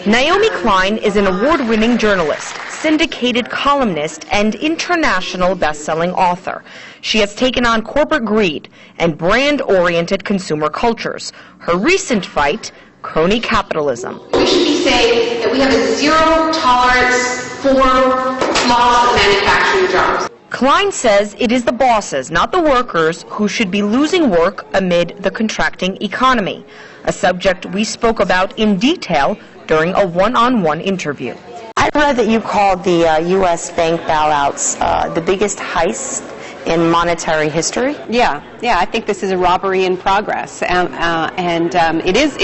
Naomi Klein is an award-winning journalist, syndicated columnist, and international best-selling author. She has taken on corporate greed and brand-oriented consumer cultures. Her recent fight, crony capitalism. We should be saying that we have a zero tolerance for loss of manufacturing jobs. Klein says it is the bosses, not the workers, who should be losing work amid the contracting economy, a subject we spoke about in detail during a one-on-one interview. I read that you called the U.S. bank bailouts the biggest heist in monetary history. Yeah, I think this is a robbery in progress, it is.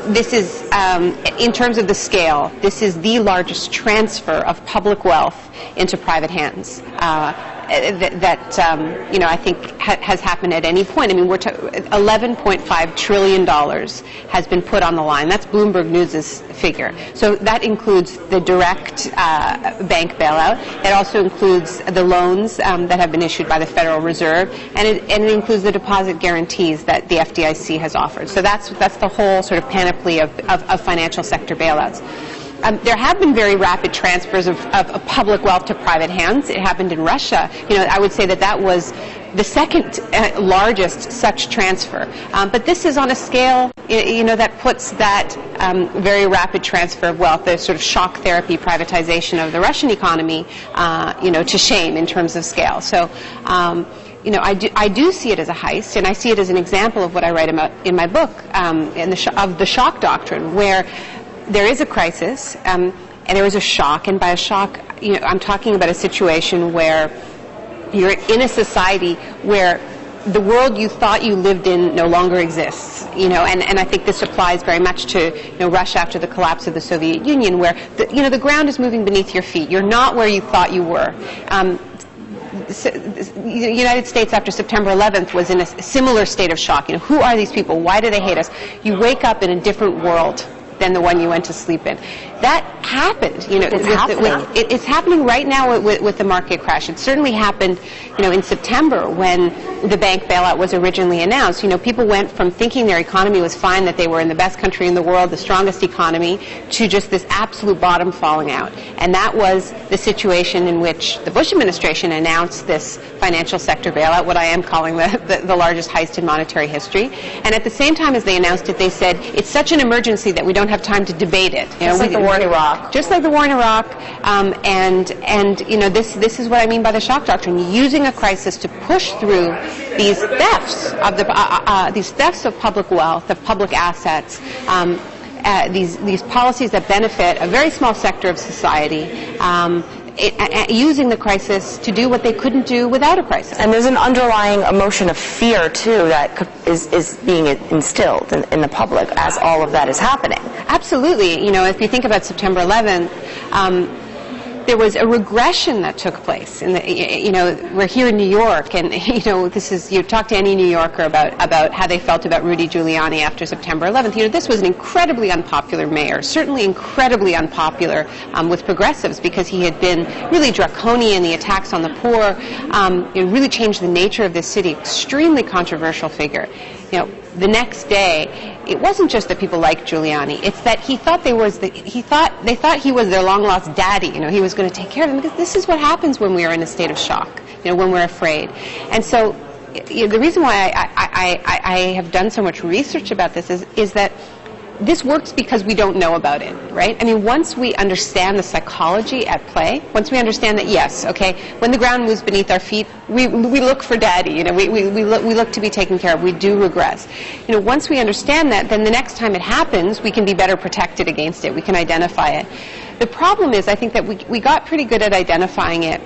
This is, in terms of the scale, this is the largest transfer of public wealth into private hands I think has happened at any point. I mean, $11.5 trillion has been put on the line. That's Bloomberg News' figure. So that includes the direct bank bailout. It also includes the loans that have been issued by the Federal Reserve, and it includes the deposit guarantees that the FDIC has offered. So that's the whole sort of panoply of financial sector bailouts. There have been very rapid transfers of public wealth to private hands. It happened in Russia. I would say that was the second largest such transfer. But this is on a scale, that puts that very rapid transfer of wealth, the sort of shock therapy privatization of the Russian economy, to shame in terms of scale. So, I do see it as a heist, and I see it as an example of what I write about in my book, of the shock doctrine, where there is a crisis, and there is a shock, and by a shock, I'm talking about a situation where you're in a society where the world you thought you lived in no longer exists, and I think this applies very much to Russia after the collapse of the Soviet Union, where the ground is moving beneath your feet. You're not where you thought you were. The United States after September 11th was in a similar state of shock. Who are these people? Why do they hate us? You wake up in a different world than the one you went to sleep in. That happened. It's happening right now with the market crash. It certainly happened, in September when the bank bailout was originally announced. People went from thinking their economy was fine, that they were in the best country in the world, the strongest economy, to just this absolute bottom falling out. And that was the situation in which the Bush administration announced this financial sector bailout, what I am calling the largest heist in monetary history. And at the same time as they announced it, they said, it's such an emergency that we don't have time to debate it. Just like the war in Iraq. Just like the war in Iraq, this is what I mean by the shock doctrine: using a crisis to push through these thefts of public wealth, of public assets, these policies that benefit a very small sector of society. Using the crisis to do what they couldn't do without a crisis. And there's an underlying emotion of fear, too, that is being instilled in the public as all of that is happening. Absolutely. If you think about September 11th, there was a regression that took place. We're here in New York, and you talk to any New Yorker about how they felt about Rudy Giuliani after September 11th. This was an incredibly unpopular mayor, certainly incredibly unpopular with progressives, because he had been really draconian. The attacks on the poor, it really changed the nature of this city. Extremely controversial figure. The next day, it wasn't just that people liked Giuliani. It's that they thought he was their long-lost daddy. He was going to take care of them, because this is what happens when we are in a state of shock. When we're afraid. And so, the reason why I have done so much research about this is that this works because we don't know about it, right? I mean, once we understand the psychology at play, once we understand that, yes, okay, when the ground moves beneath our feet, we look for daddy, we look to be taken care of, we do regress. Once we understand that, then the next time it happens, we can be better protected against it, we can identify it. The problem is, I think that we got pretty good at identifying it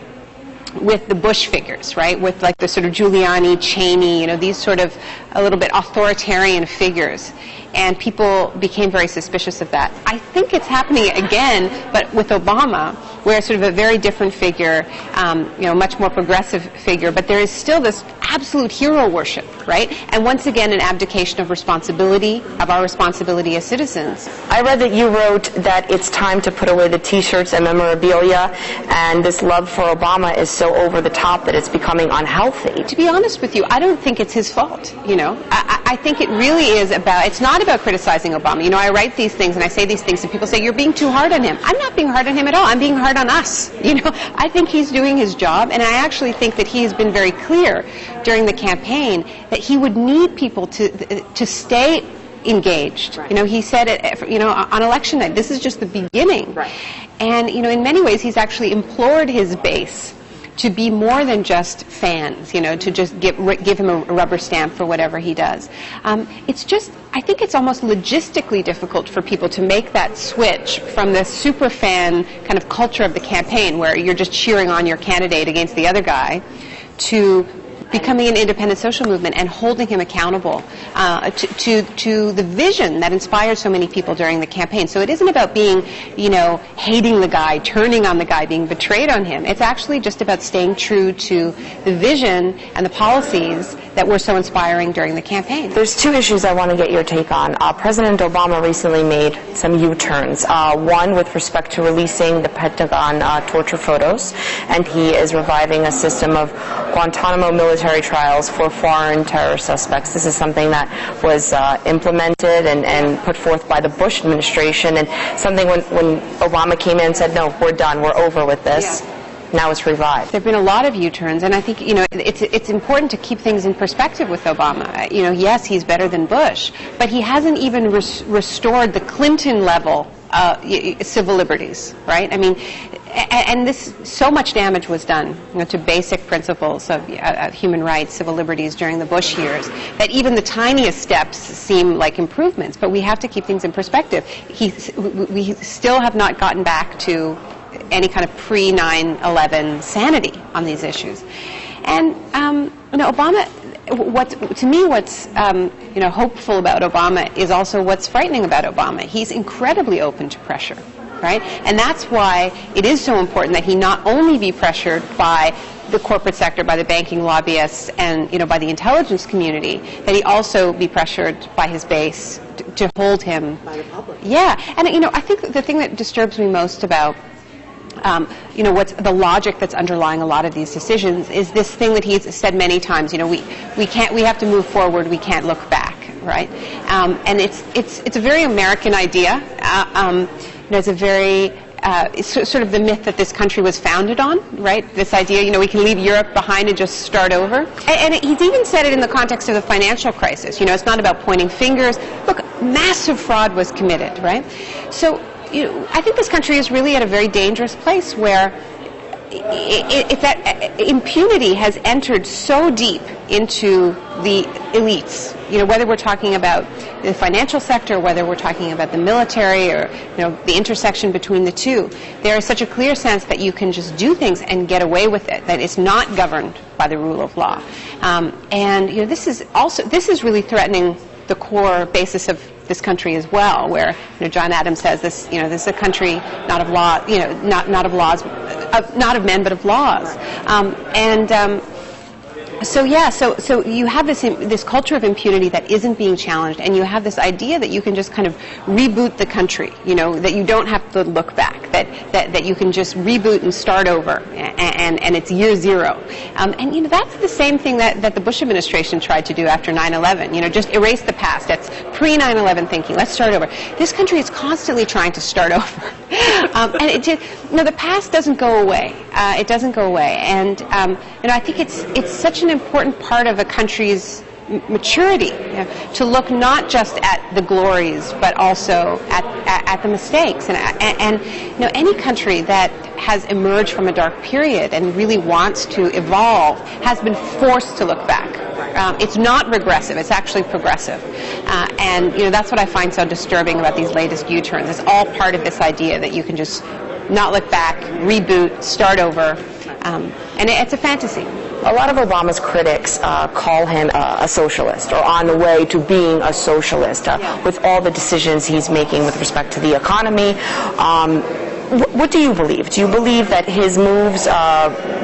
with the Bush figures, right? With like the sort of Giuliani, Cheney, these sort of a little bit authoritarian figures. And people became very suspicious of that. I think it's happening again, but with Obama, where sort of a very different figure, much more progressive figure, but there is still this absolute hero worship, right? And once again, an abdication of responsibility, of our responsibility as citizens. I read that you wrote that it's time to put away the T-shirts and memorabilia, and this love for Obama is so over the top that it's becoming unhealthy. To be honest with you, I don't think it's his fault, you know. I think it really is about, it's not about criticizing Obama. You know, I write these things and I say these things and people say, you're being too hard on him. I'm not being hard on him at all. I'm being hard on us. You know, I think he's doing his job, and I actually think that he has been very clear during the campaign that he would need people to stay engaged. Right. You know, he said it, you know, on election night, this is just the beginning. Right. And, you know, in many ways, he's actually implored his base to be more than just fans, you know, to just give him a rubber stamp for whatever he does. It's just, I think it's almost logistically difficult for people to make that switch from the super fan kind of culture of the campaign where you're just cheering on your candidate against the other guy to becoming an independent social movement and holding him accountable to the vision that inspired so many people during the campaign. So it isn't about being, you know, hating the guy, turning on the guy, being betrayed on him. It's actually just about staying true to the vision and the policies that were so inspiring during the campaign. There's two issues I want to get your take on. President Obama recently made some U-turns. One with respect to releasing the Pentagon torture photos, and he is reviving a system of Guantanamo military trials for foreign terror suspects. This is something that was implemented and put forth by the Bush administration, and something when Obama came in and said, no, we're done, we're over with this. Yeah. Now it's revived. There have been a lot of U-turns, and I think, you know, it's important to keep things in perspective with Obama. You know, yes, he's better than Bush, but he hasn't even restored the Clinton level civil liberties, right? I mean, and so much damage was done, you know, to basic principles of human rights, civil liberties during the Bush years, that even the tiniest steps seem like improvements. But we have to keep things in perspective. We still have not gotten back to any kind of pre-9/11 sanity on these issues. And you know, Obama, what's you know, hopeful about Obama is also what's frightening about Obama. He's incredibly open to pressure, right? And that's why it is so important that he not only be pressured by the corporate sector, by the banking lobbyists, and, you know, by the intelligence community, that he also be pressured by his base to hold him. By the public. Yeah, and, you know, I think the thing that disturbs me most about you know, what's the logic that's underlying a lot of these decisions is this thing that he's said many times. You know, we have to move forward. We can't look back, right? And it's a very American idea. You know, it's a very it's sort of the myth that this country was founded on, right? This idea, you know, we can leave Europe behind and just start over. And he's even said it in the context of the financial crisis. You know, it's not about pointing fingers. Look, massive fraud was committed, right? So, you know, I think this country is really at a very dangerous place where it's that impunity has entered so deep into the elites. You know, whether we're talking about the financial sector, whether we're talking about the military, or, you know, the intersection between the two, there is such a clear sense that you can just do things and get away with it, that it's not governed by the rule of law. And, you know, this is really threatening the core basis of this country as well, where, you know, John Adams says this, you know, this is a country not of law, you know, not of laws, not of men but of laws, so yeah, so you have this culture of impunity that isn't being challenged, and you have this idea that you can just kind of reboot the country, you know, that you don't have to look back, that you can just reboot and start over, and it's year zero. And, you know, that's the same thing that the Bush administration tried to do after 9/11, you know, just erase the past. That's pre-9/11 thinking. Let's start over. This country is constantly trying to start over. And it just, you know, the past doesn't go away. It doesn't go away. And, you know, I think it's such an important part of a country's maturity, you know, to look not just at the glories but also at the mistakes. And you know, any country that has emerged from a dark period and really wants to evolve has been forced to look back. It's not regressive, it's actually progressive. And, you know, that's what I find so disturbing about these latest U-turns. It's all part of this idea that you can just not look back, reboot, start over. And it's a fantasy. A lot of Obama's critics call him a socialist, or on the way to being a socialist, with all the decisions he's making with respect to the economy. What do you believe? Do you believe that his moves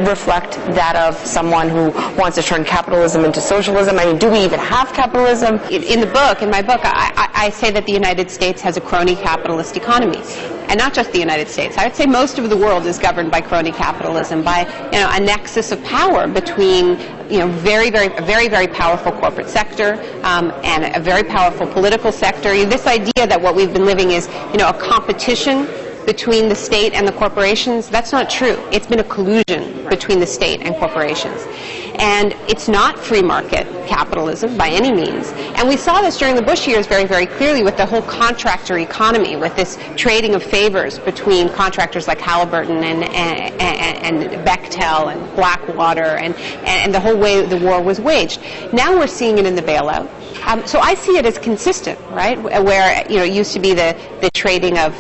reflect that of someone who wants to turn capitalism into socialism? I mean, do we even have capitalism? In my book, I say that the United States has a crony capitalist economy. And not just the United States. I would say most of the world is governed by crony capitalism, by a nexus of power between a very powerful corporate sector and a very powerful political sector. This idea that what we've been living is a competition between the state and the corporations, that's not true. It's been a collusion between the state and corporations. And it's not free market capitalism by any means. And we saw this during the Bush years very clearly with the whole contractor economy, with this trading of favors between contractors like Halliburton and Bechtel and Blackwater and the whole way the war was waged. Now we're seeing it in the bailout. So I see it as consistent, right? Where it used to be the trading of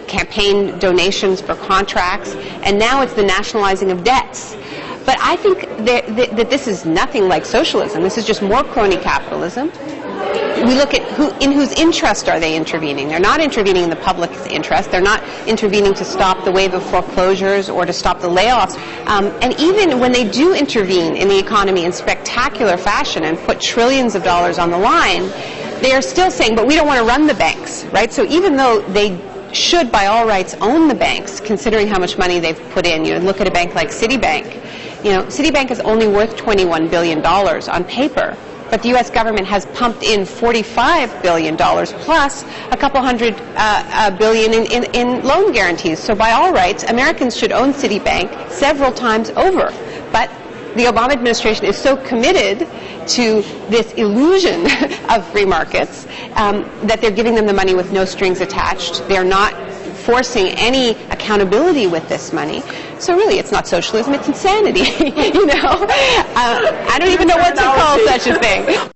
campaign donations for contracts, and now it's the nationalizing of debts. But I think that this is nothing like socialism. This is just more crony capitalism. We look at in whose interest are they intervening. They're not intervening in the public's interest. They're not intervening to stop the wave of foreclosures or to stop the layoffs. And even when they do intervene in the economy in spectacular fashion and put trillions of dollars on the line, they are still saying, but we don't want to run the banks, right? So even though they should by all rights own the banks, considering how much money they've put in, you look at a bank like Citibank. Citibank is only worth $21 billion on paper. But the U.S. government has pumped in $45 billion plus a couple hundred billion in loan guarantees. So by all rights, Americans should own Citibank several times over. But the Obama administration is so committed to this illusion of free markets that they're giving them the money with no strings attached. They're not forcing any accountability with this money. So really, it's not socialism, it's insanity. I don't even know what to call such a thing.